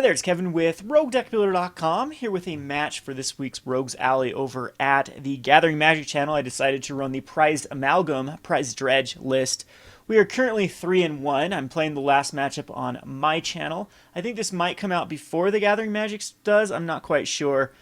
there, it's Kevin with RogueDeckBuilder.com, here with a match for this week's Rogues Alley over at the Gathering Magic channel. I decided to run the Prized Amalgam, Prized Dredge list. We are currently 3-1. I'm playing the last matchup on my channel. I think this might come out before the Gathering Magic does. I'm not quite sure.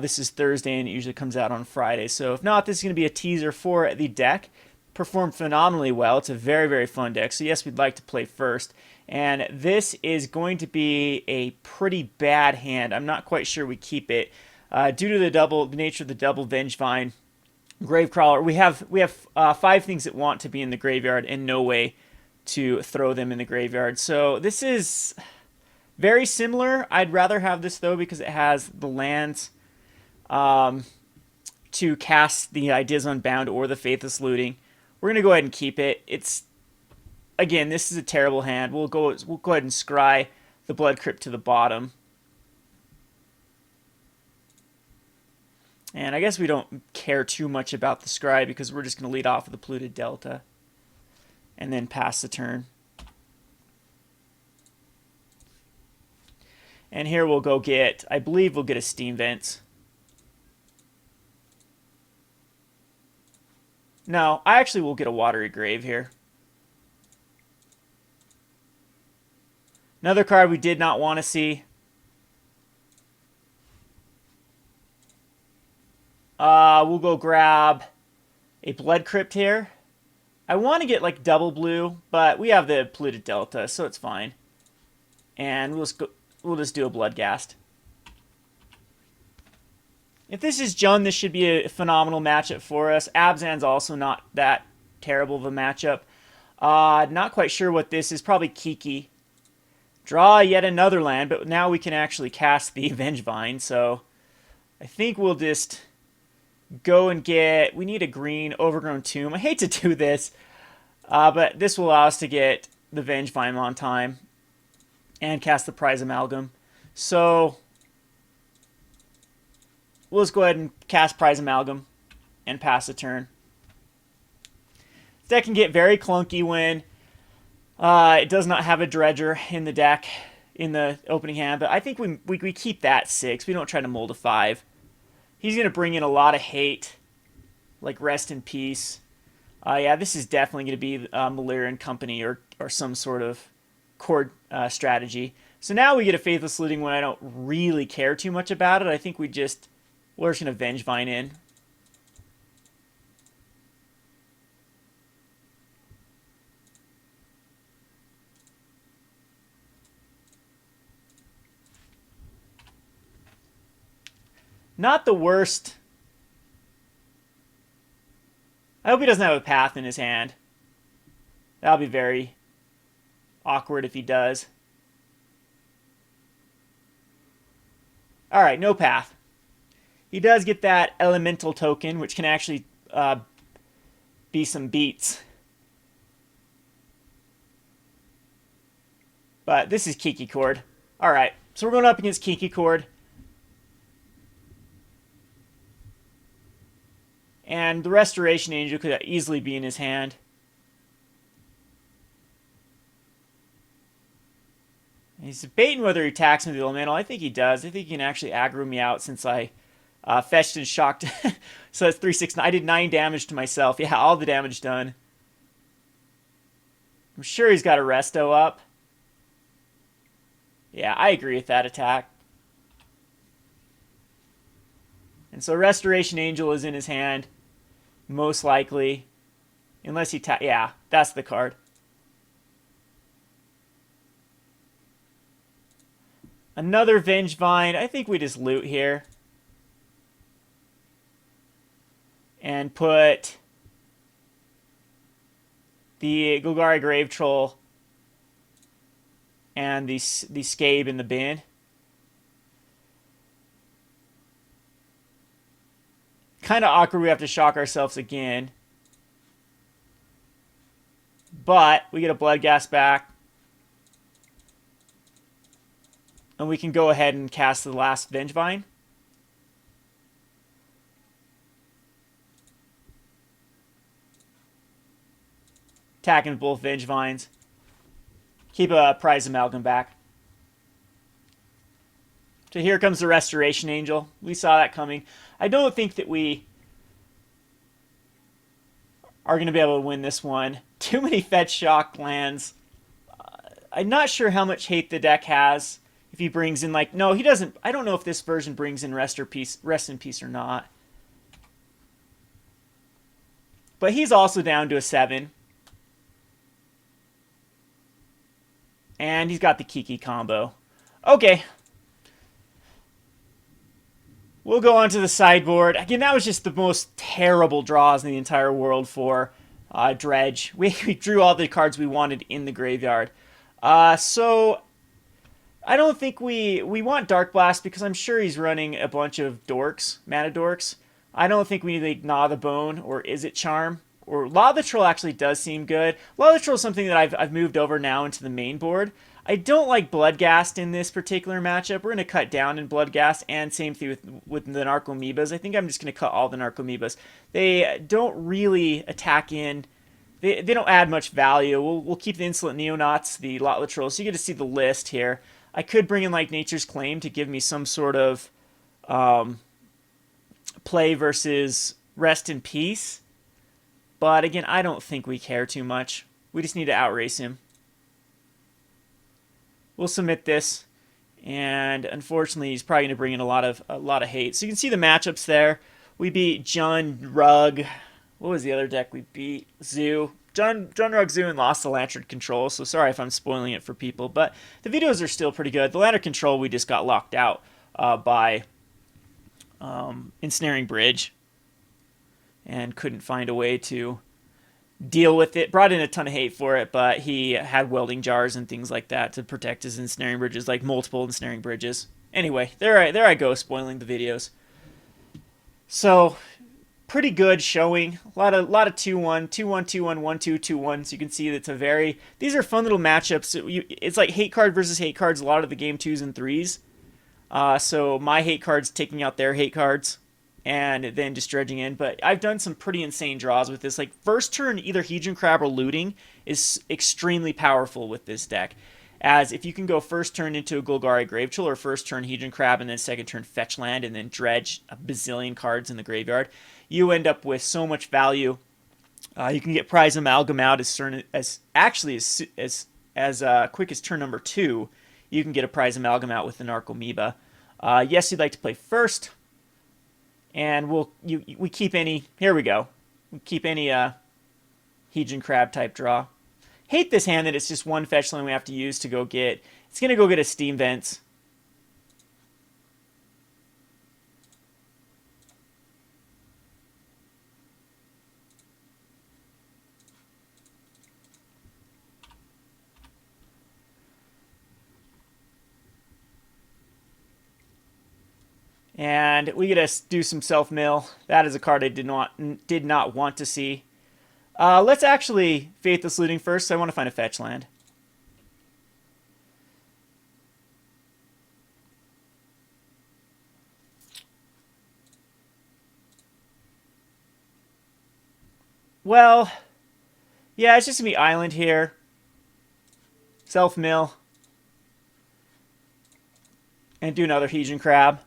This is Thursday and it usually comes out on Friday. So if not, this is going to be a teaser for the deck. Performed phenomenally well. It's a very, very fun deck. So yes, we'd like to play first. And this is going to be a pretty bad hand. I'm not quite sure we keep it. Due to the nature of the double Vengevine, Gravecrawler, we have 5 things that want to be in the graveyard and no way to throw them in the graveyard. So this is very similar. I'd rather have this though because it has the lands to cast the Ideas Unbound or the Faithless Looting. We're gonna go ahead and keep it. Again, this is a terrible hand. We'll go ahead and scry the Blood Crypt to the bottom. And I guess we don't care too much about the scry because we're just going to lead off with the Polluted Delta and then pass the turn. And here we'll go get, I believe we'll get a Steam Vents. No, I actually will get a Watery Grave here. Another card we did not want to see. We'll go grab a Blood Crypt here. I want to get like double blue, but we have the Polluted Delta, so it's fine. And we'll just do a Bloodghast. If this is Jund, this should be a phenomenal matchup for us. Abzan's also not that terrible of a matchup. Not quite sure what this is. Probably Kiki. Draw yet another land, but now we can actually cast the Vengevine, so I think we'll just go and get... We need a green Overgrown Tomb. I hate to do this, but this will allow us to get the Vengevine on time and cast the Prize Amalgam. So we'll just go ahead and cast Prize Amalgam and pass the turn. This deck can get very clunky when it does not have a Dredger in the deck in the opening hand, but I think we keep that 6. We don't try to mold a 5. He's going to bring in a lot of hate, like Rest in Peace. Yeah, this is definitely going to be Malerian Company or some sort of core strategy. So now we get a Faithless Looting when I don't really care too much about it. I think we're just going to Vengevine in. Not the worst. I hope he doesn't have a path in his hand. That'll be very awkward if he does. Alright, no path. He does get that elemental token, which can actually be some beats. But this is Kiki Cord. Alright, so we're going up against Kiki Cord. And the Restoration Angel could easily be in his hand. He's debating whether he attacks me with the Elemental. I think he does. I think he can actually aggro me out since I fetched and shocked. So that's 3, 6, 9. I did 9 damage to myself. Yeah, all the damage done. I'm sure he's got a Resto up. Yeah, I agree with that attack. And so Restoration Angel is in his hand. Most likely. Unless he... Yeah, that's the card. Another Vengevine. I think we just loot here. And put the Golgari Grave Troll and the Scabe in the bin. Kind of awkward we have to shock ourselves again. But we get a Bloodghast back. And we can go ahead and cast the last Vengevine. Attacking both Vengevines. Keep a Prize Amalgam back. So here comes the Restoration Angel. We saw that coming. I don't think that we are going to be able to win this one. Too many fetch shock lands. I'm not sure how much hate the deck has. If he brings in, like, no, he doesn't. I don't know if this version brings in Rest in Peace or not. But he's also down to a 7. And he's got the Kiki combo. Okay. We'll go on to the sideboard. Again, that was just the most terrible draws in the entire world for Dredge. We drew all the cards we wanted in the graveyard. So I don't think we want Dark Blast because I'm sure he's running a bunch of dorks, mana dorks. I don't think we need to Gnaw the Bone, or is it Charm? Or Law of the Troll actually does seem good. Law of the Troll is something that I've moved over now into the main board. I don't like Bloodghast in this particular matchup. We're going to cut down in Bloodghast, and same thing with the Narcomoebas. I think I'm just going to cut all the Narcomoebas. They don't really attack in. They don't add much value. We'll keep the Insolent Neonauts, the Lot Latrolls, so you get to see the list here. I could bring in like Nature's Claim to give me some sort of play versus Rest in Peace. But again, I don't think we care too much. We just need to outrace him. We'll submit this, and unfortunately, he's probably going to bring in a lot of hate. So you can see the matchups there. We beat Jund, Rug. What was the other deck we beat? Zoo. Jund, Rug, Zoo, and lost the Lantern Control. So sorry if I'm spoiling it for people, but the videos are still pretty good. The Lantern Control, we just got locked out by Ensnaring Bridge, and couldn't find a way to deal with it. Brought in a ton of hate for it, but he had welding jars and things like that to protect his ensnaring bridges, like multiple ensnaring bridges. Anyway, there I go, spoiling the videos. So, pretty good showing. A lot of 2-1, 2-1, 2-1, 1-2, 2-1. So you can see that's a very... These are fun little matchups. It's like hate card versus hate cards, a lot of the game 2s and 3s. So my hate cards taking out their hate cards, and then just dredging in. But I've done some pretty insane draws with this. Like, first turn, either Hedron Crab or Looting is extremely powerful with this deck. As if you can go first turn into a Golgari Gravechill, or first turn Hedron Crab, and then second turn Fetch Land, and then dredge a bazillion cards in the graveyard, you end up with so much value. You can get Prize Amalgam out as quick as turn number 2. You can get a Prize Amalgam out with the Narcomoeba. Yes, you'd like to play first. And we keep any... Here we go. We keep any Hedron Crab type draw. Hate this hand that it's just one fetch land we have to use to go get... It's going to go get a Steam Vents. And we get to do some self-mill. That is a card I did not want to see. Let's actually Faithless Looting first. So I want to find a fetch land. Well, yeah, it's just going to be Island here. Self-mill. And do another Hedron Crab.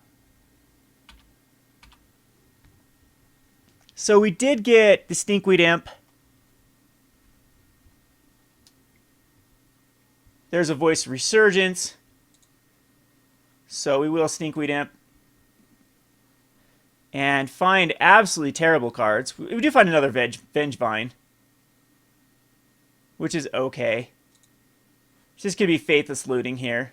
So we did get the Stinkweed Imp. There's a Voice of Resurgence. So we will Stinkweed Imp. And find absolutely terrible cards. We do find another Vengevine, which is okay. It's just going to be Faithless Looting here.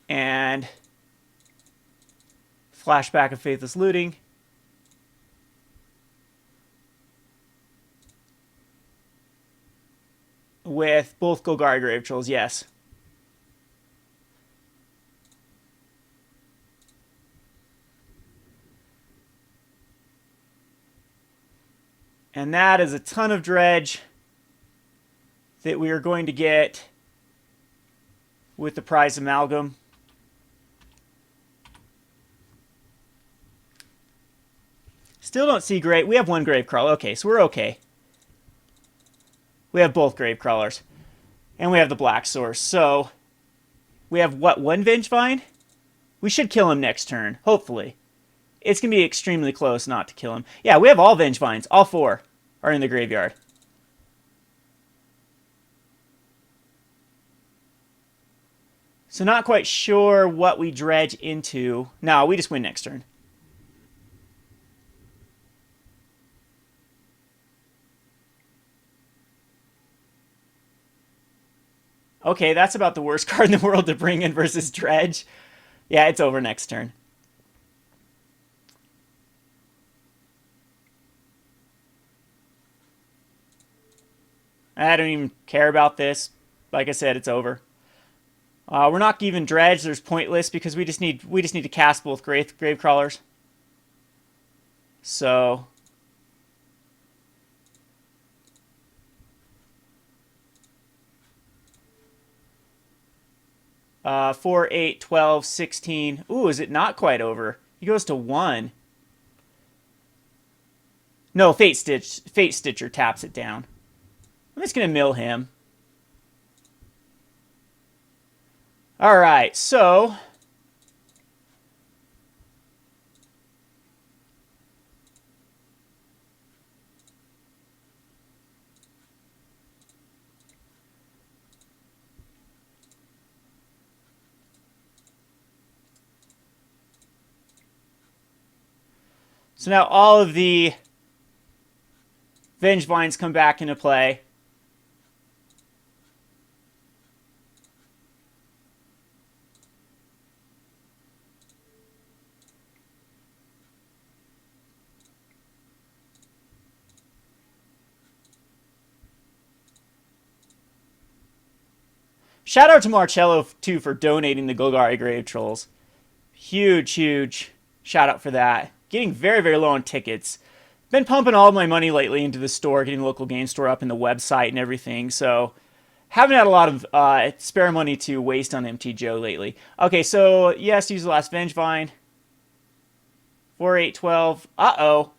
And flashback of Faithless Looting. With both Golgari Gravetrolls, yes. And that is a ton of dredge that we are going to get with the Prize Amalgam. Still don't see great. We have one Gravecrawl. Okay, so we're okay. We have both grave crawlers. And we have the black source. So we have what, one Vengevine? We should kill him next turn, hopefully. It's going to be extremely close not to kill him. Yeah, we have all Vengevines. All 4 are in the graveyard. So not quite sure what we dredge into. No, we just win next turn. Okay, that's about the worst card in the world to bring in versus Dredge. Yeah, it's over next turn. I don't even care about this. Like I said, it's over. We're not even Dredge. There's pointless because we just need to cast both grave crawlers. So 4, 8, 12, 16. Ooh, is it not quite over? He goes to 1. No, Fate Stitcher taps it down. I'm just going to mill him. Alright, so now all of the Vengevines come back into play. Shout out to Marcello, too, for donating the Golgari Grave Trolls. Huge, huge shout out for that. Getting very, very low on tickets. Been pumping all of my money lately into the store, getting the local game store up and the website and everything, so haven't had a lot of spare money to waste on MTGO lately. Okay, so yes, use the last Vengevine. 4, 8, 12. Uh-oh.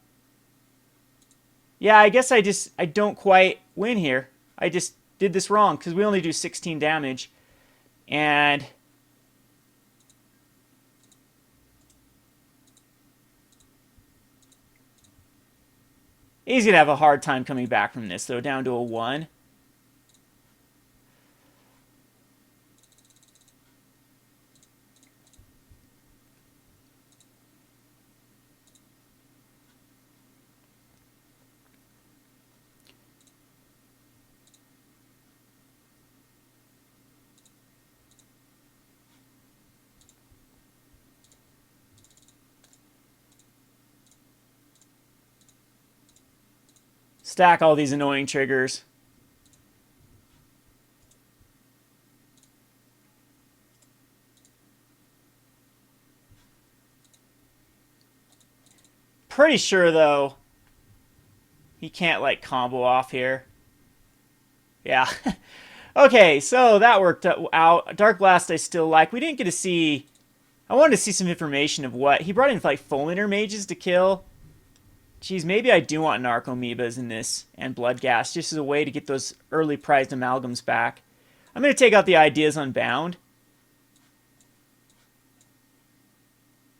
Yeah, I guess I don't quite win here. I just did this wrong because we only do 16 damage. And he's going to have a hard time coming back from this, though, down to a 1. Stack all these annoying triggers. Pretty sure, though, he can't, like, combo off here. Yeah. Okay, so that worked out. Dark Blast I still like. We didn't get to see... I wanted to see some information of what... He brought in, like, Fulminator Mages to kill. Geez, maybe I do want Narcomoebas in this, and Bloodghast, just as a way to get those early prized amalgams back. I'm going to take out the Ideas Unbound.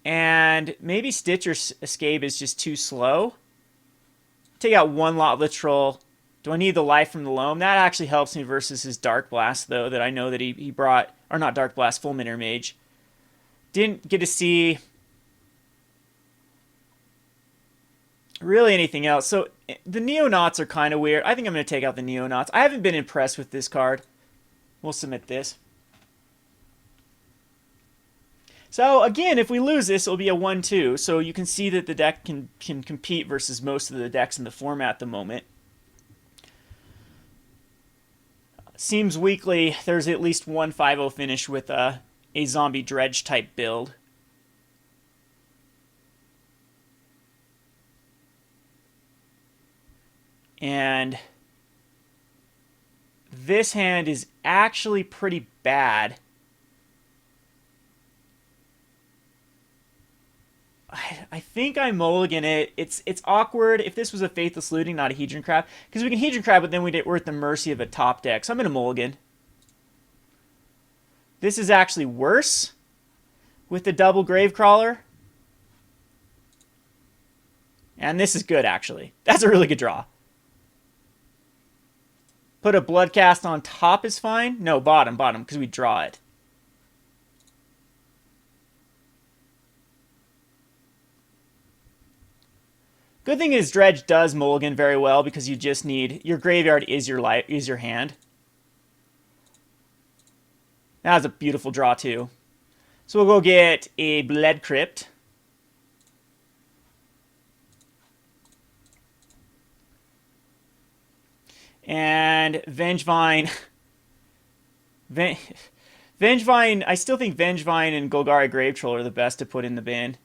And maybe Stitcher's Escape is just too slow. Take out one Lot Literal. Do I need the Life from the Loam? That actually helps me versus his Dark Blast, though, that I know that he brought... Or not Dark Blast, Fulminator Mage. Didn't get to see... really anything else. So the Neonauts are kind of weird. I think I'm going to take out the Neonauts. I haven't been impressed with this card. We'll submit this. So again, if we lose this, it'll be a 1-2. So you can see that the deck can compete versus most of the decks in the format at the moment. Seems weekly there's at least one 5-0 finish with a zombie Dredge type build. And this hand is actually pretty bad. I think I mulligan it. It's awkward if this was a Faithless Looting, not a Hedron Crab. Because we can Hedron Crab, but then we're at the mercy of a top deck. So I'm going to mulligan. This is actually worse with the double Gravecrawler. And this is good, actually. That's a really good draw. Put a Bloodcast on top is fine. No, bottom, because we draw it. Good thing is Dredge does mulligan very well because you just need your graveyard is your hand. That was a beautiful draw too. So we'll go get a Bled Crypt. And Vengevine. Vengevine, I still think Vengevine and Golgari Grave Troll are the best to put in the bin.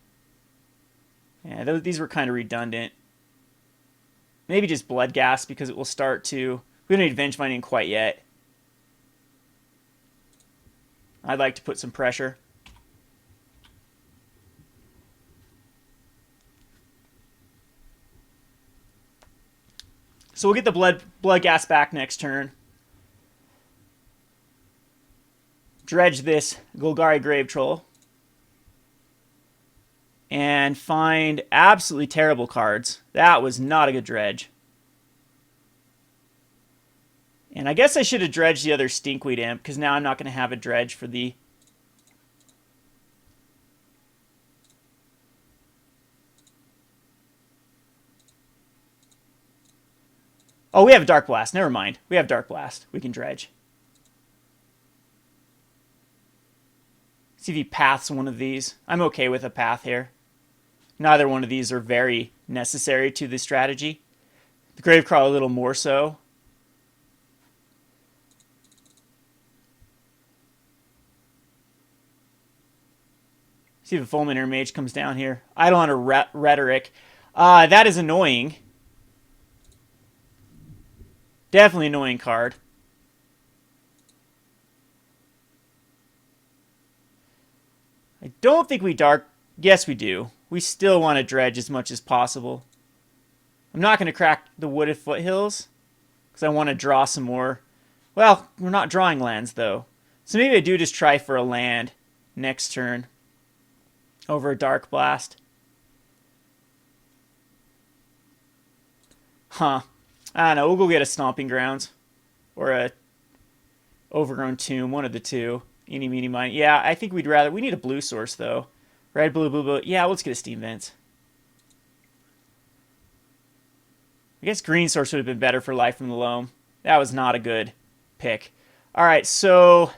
Yeah, these were kind of redundant. Maybe just Bloodghast because it will start to... We don't need Vengevine in quite yet. I'd like to put some pressure. So we'll get the Bloodghast back next turn. Dredge this Golgari Grave Troll. And find absolutely terrible cards. That was not a good dredge. And I guess I should have dredged the other Stinkweed Imp, because now I'm not going to have a dredge for the... Oh, we have Dark Blast. Never mind. We have Dark Blast. We can dredge. See if he paths one of these. I'm okay with a path here. Neither one of these are very necessary to the strategy. The Gravecrawler a little more so. See if a Fulminator Mage comes down here. Eidolon or Rhetoric. That is annoying. Definitely annoying card. I don't think we dark... Yes, we do. We still want to dredge as much as possible. I'm not going to crack the Wooded Foothills because I want to draw some more. Well, we're not drawing lands, though. So maybe I do just try for a land next turn over a Dark Blast. Huh. I don't know. We'll go get a Stomping Grounds or a Overgrown Tomb, one of the two. Eeny, meeny, miny. Yeah, I think we'd rather... We need a blue source, though. Red, blue, blue, blue. Yeah, let's get a Steam Vents. I guess green source would have been better for Life from the Loam. That was not a good pick. Alright, so...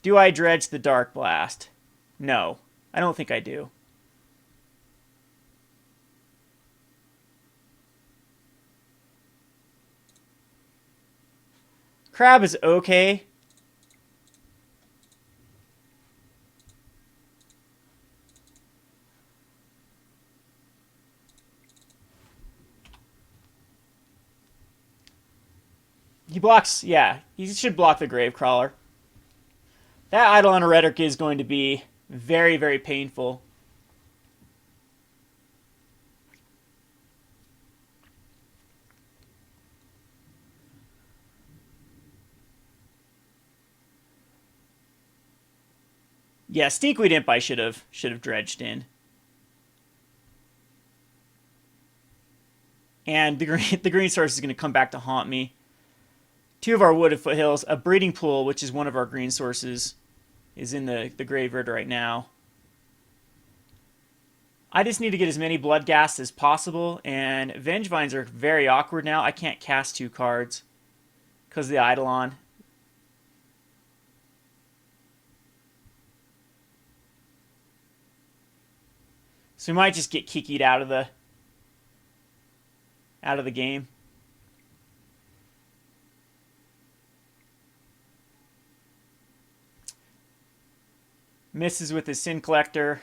Do I dredge the Dark Blast? No. I don't think I do. Crab is okay. He blocks, yeah, he should block the Gravecrawler. That Eidolon or Rhetoric is going to be very, very painful. Yeah, Stinkweed Imp I should have dredged in. And the green source is going to come back to haunt me. Two of our Wooded Foothills, a Breeding Pool, which is one of our green sources, is in the graveyard right now. I just need to get as many Bloodghasts as possible, and Vengevines are very awkward now. I can't cast two cards because of the Eidolon. So we might just get Kiki'd out of the game. Misses with his Sin Collector.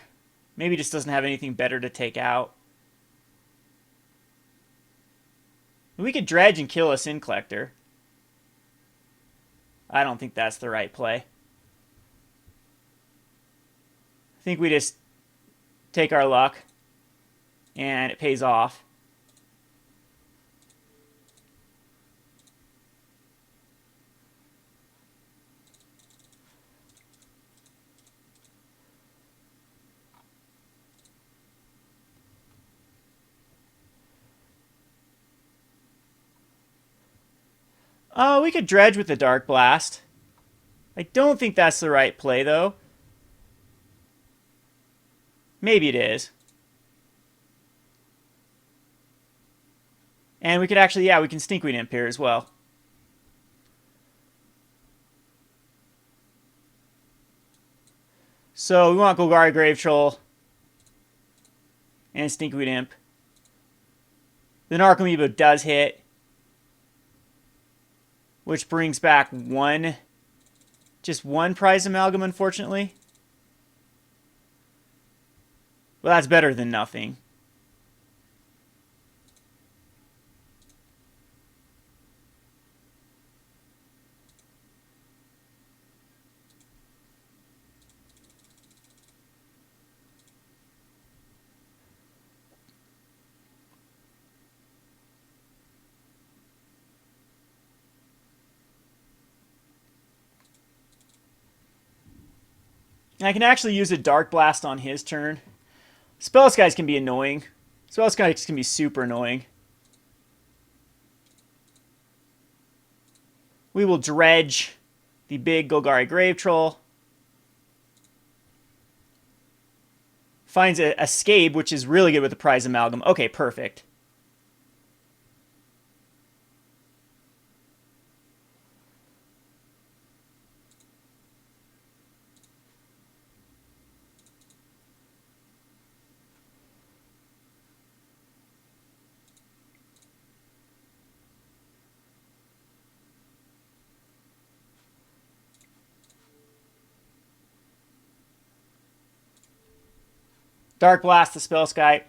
Maybe just doesn't have anything better to take out. We could dredge and kill a Sin Collector. I don't think that's the right play. I think we just take our luck, and it pays off. We could dredge with the Dark Blast. I don't think that's the right play, though. Maybe it is. And we could actually, yeah, we can Stinkweed Imp here as well. So we want Golgari Grave Troll and Stinkweed Imp. The Narcomoebo does hit, which brings back just one Prize Amalgam, unfortunately. Well, that's better than nothing. And I can actually use a Dark Blast on his turn. Spell Skies can be annoying. Spell Skies can be super annoying. We will dredge the big Golgari Grave Troll. Finds a Scabe, which is really good with the Prize Amalgam. Okay, perfect. Dark Blast the Spellskite.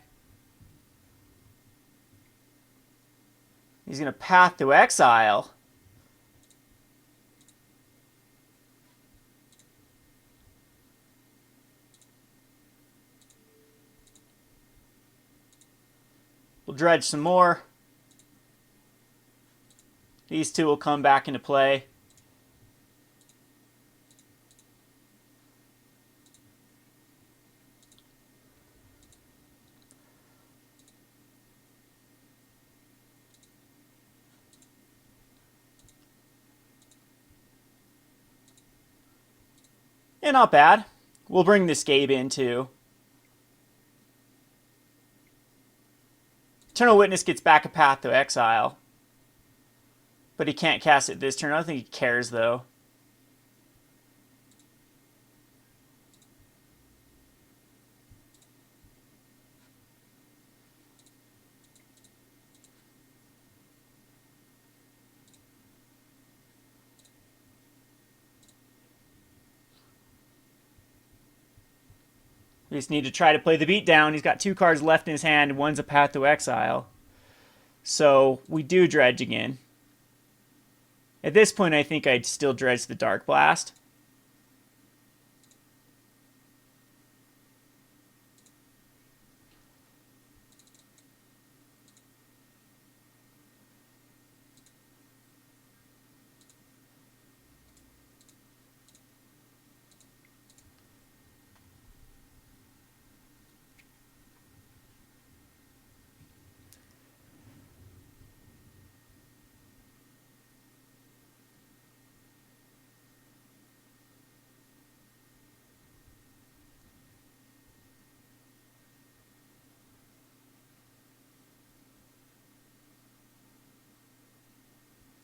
He's going to Path to Exile. We'll dredge some more. These two will come back into play. Yeah, not bad. We'll bring this Scabe in too. Eternal Witness gets back a Path to Exile. But he can't cast it this turn. I don't think he cares, though. We just need to try to play the beatdown. He's got 2 cards left in his hand. One's a Path to Exile. So we do dredge again. At this point, I think I'd still dredge the Dark Blast.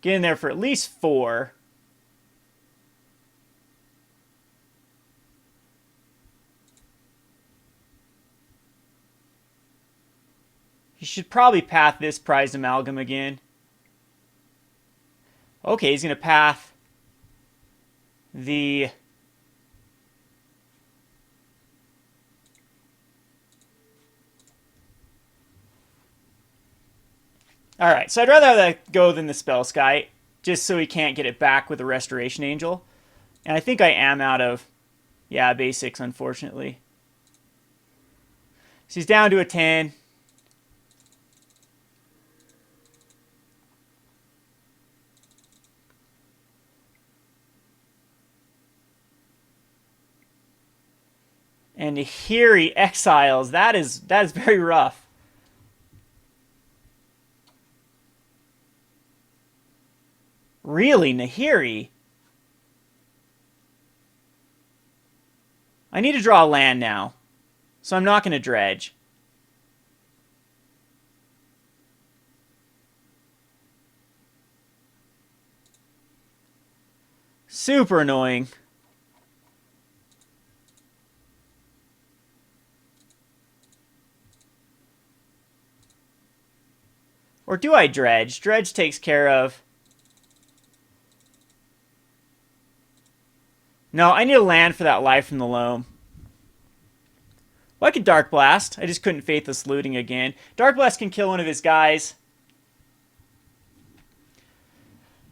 Get in there for at least 4. He should probably path this Prized Amalgam again. Okay, he's going to path the... Alright, so I'd rather have that go than the Spellskite, just so he can't get it back with a Restoration Angel. And I think I am out of, yeah, basics, unfortunately. So he's down to a 10. And here he exiles. That is very rough. Really, Nahiri? I need to draw land now. So I'm not going to dredge. Super annoying. Or do I dredge? Dredge takes care of... No, I need a land for that life from the loam. Well, I could Dark Blast. I just couldn't Faithless Looting again. Dark Blast can kill one of his guys.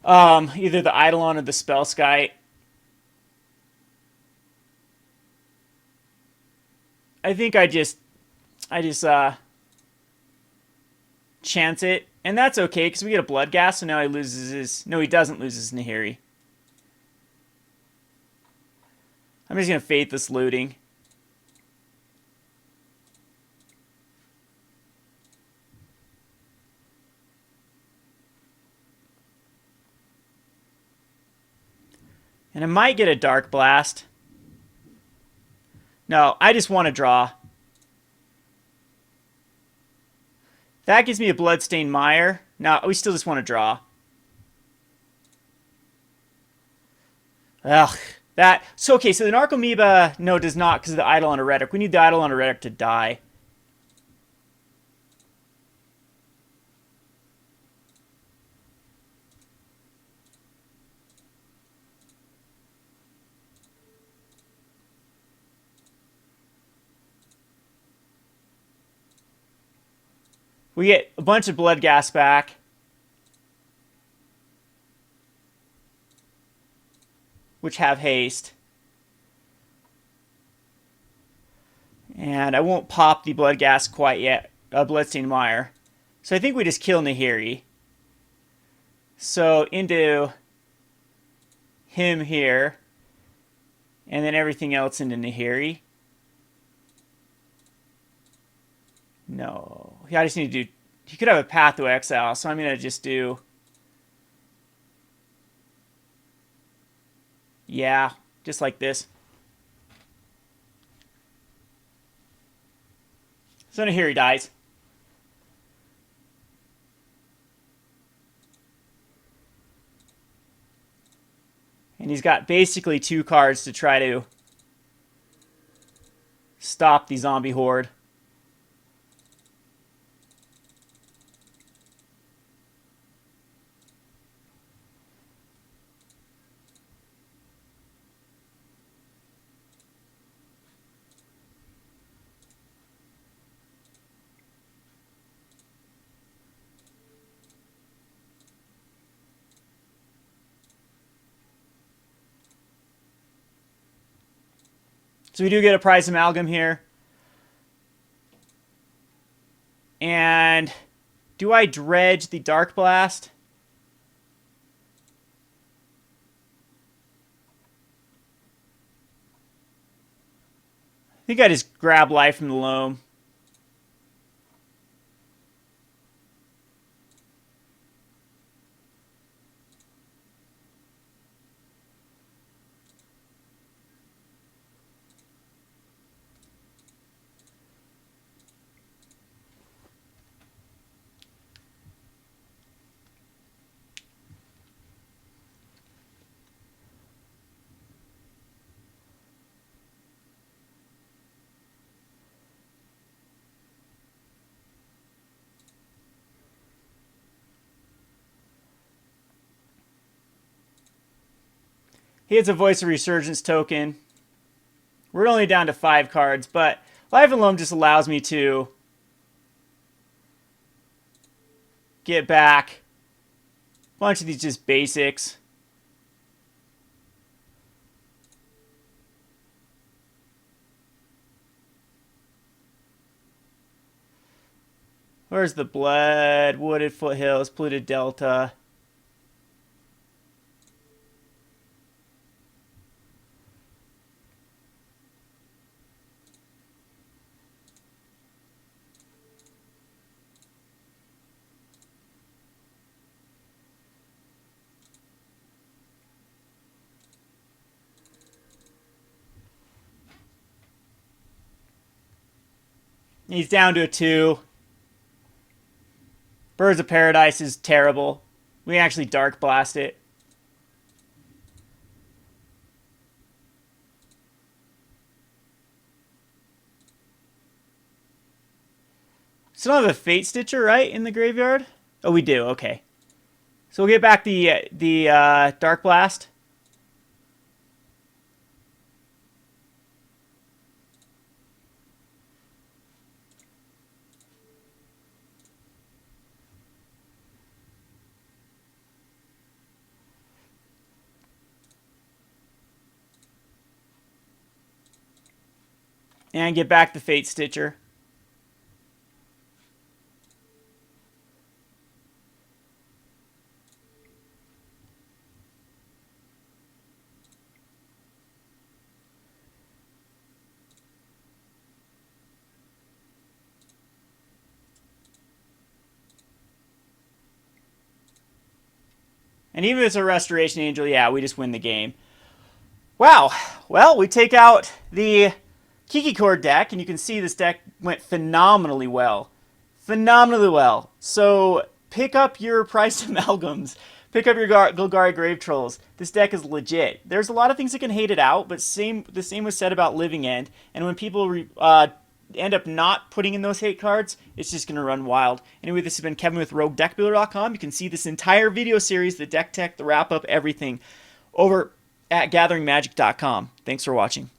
Either the Eidolon or the Spellskite. I think I just chance it. And that's okay, because we get a Blood Gas, so now he loses his... No, he doesn't lose his Nahiri. I'm just going to Faithless Looting. And I might get a Dark Blast. No, I just want to draw. That gives me a Bloodstained Mire. No, we still just want to draw. Ugh. That. So, okay, so the Narcomoeba, no, does not because of the Eidolon Heretic. We need the Eidolon Heretic to die. We get a bunch of Blood Gas back. Which have haste. And I won't pop the Blood Gas quite yet. Bloodstained Mire. So I think we just kill Nahiri. So into him here. And then everything else into Nahiri. No. I just need to do... He could have a Path to Exile, so I'm going to just do... Yeah, just like this. So now here he dies. And he's got basically 2 cards to try to stop the zombie horde. So we do get a Prize Amalgam here. And do I dredge the Dark Blast? I think I just grab life from the loam. He has a Voice of Resurgence token. We're only down to 5 cards, but Life and Loam just allows me to get back a bunch of these just basics. Where's the blood? Wooded foothills, polluted delta. He's down to a 2. Birds of Paradise is terrible. We can actually Dark Blast it. Still have a Fate Stitcher, right, in the graveyard? Oh, we do. Okay. So we'll get back the Dark Blast. And get back the Fate Stitcher. And even if it's a Restoration Angel, yeah, we just win the game. Wow. Well, we take out the Kiki Core deck, and you can see this deck went phenomenally well. Phenomenally well. So pick up your priced amalgams. Pick up your Golgari Grave Trolls. This deck is legit. There's a lot of things that can hate it out, but the same was said about Living End. And when people end up not putting in those hate cards, it's just going to run wild. Anyway, this has been Kevin with RogueDeckBuilder.com. You can see this entire video series, the deck tech, the wrap-up, everything, over at GatheringMagic.com. Thanks for watching.